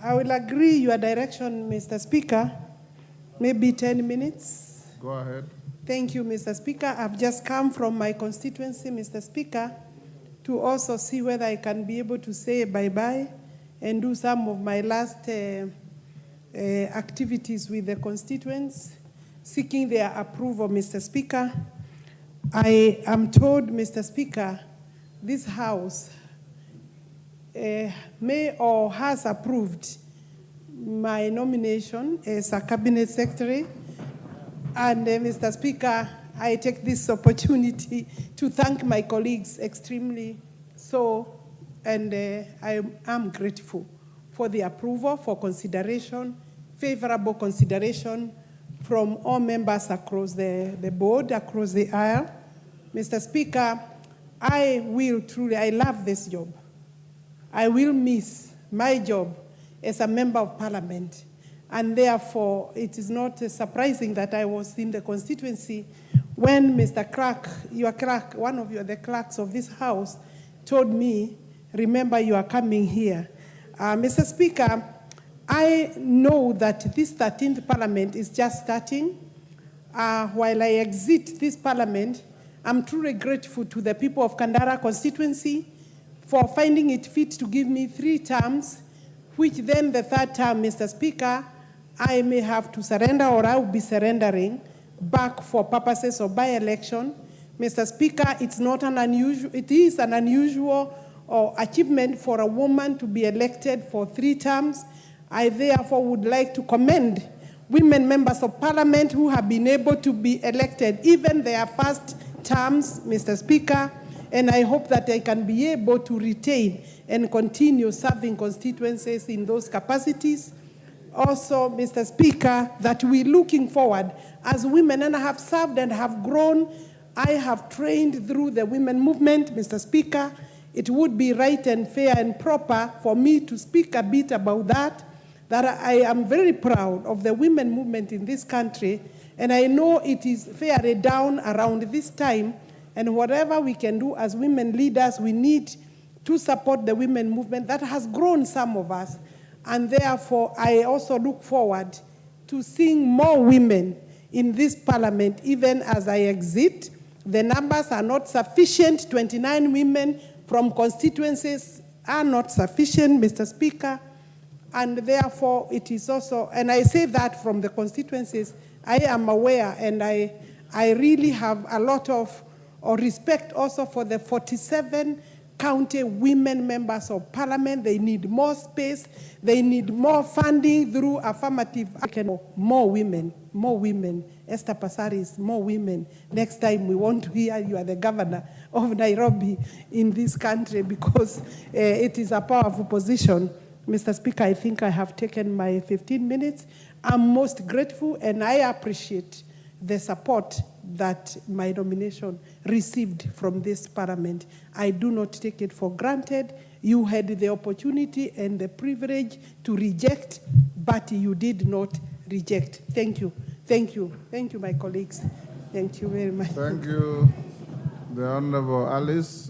I will agree your direction, Mr. Speaker. Maybe 10 minutes. Go ahead. Thank you, Mr. Speaker. I've just come from my constituency, Mr. Speaker, to also see whether I can be able to say bye-bye and do some of my last activities with the constituents, seeking their approval, Mr. Speaker. I am told, Mr. Speaker, this House may or has approved my nomination as a cabinet secretary. And Mr. Speaker, I take this opportunity to thank my colleagues extremely so, and I am grateful for the approval, for consideration, favorable consideration from all members across the board, across the aisle. Mr. Speaker, I love this job. I will miss my job as a member of parliament. And therefore, it is not surprising that I was in the constituency when Mr. Clerk, one of the clerks of this House, told me, remember you are coming here. Mr. Speaker, I know that this 13th parliament is just starting. While I exit this parliament, I'm truly grateful to the people of Kandara constituency for finding it fit to give me 3 terms, which then the 3rd term, Mr. Speaker, I may have to surrender or I will be surrendering back for purposes of by-election. Mr. Speaker, it is an unusual achievement for a woman to be elected for 3 terms. I therefore would like to commend women members of parliament who have been able to be elected, even their first terms, Mr. Speaker, and I hope that I can be able to retain and continue serving constituencies in those capacities. Also, Mr. Speaker, that we're looking forward as women, and I have served and have grown. I have trained through the women movement, Mr. Speaker. It would be right and fair and proper for me to speak a bit about that I am very proud of the women movement in this country, and I know it is fairly down around this time, and whatever we can do as women leaders, we need to support the women movement that has grown some of us. And therefore, I also look forward to seeing more women in this parliament, even as I exit. The numbers are not sufficient. 29 women from constituencies are not sufficient, Mr. Speaker. And therefore, it is also, and I say that from the constituencies, I am aware, and I really have a lot of respect also for the 47 county women members of parliament. They need more space. They need more funding through affirmative action. More women. Esther Passaris, more women. Next time we want to hear you are the governor of Nairobi in this country, because it is a powerful position. Mr. Speaker, I think I have taken my 15 minutes. I'm most grateful, and I appreciate the support that my nomination received from this parliament. I do not take it for granted. You had the opportunity and the privilege to reject, but you did not reject. Thank you. Thank you. Thank you, my colleagues. Thank you very much. Thank you, the Honorable Alice.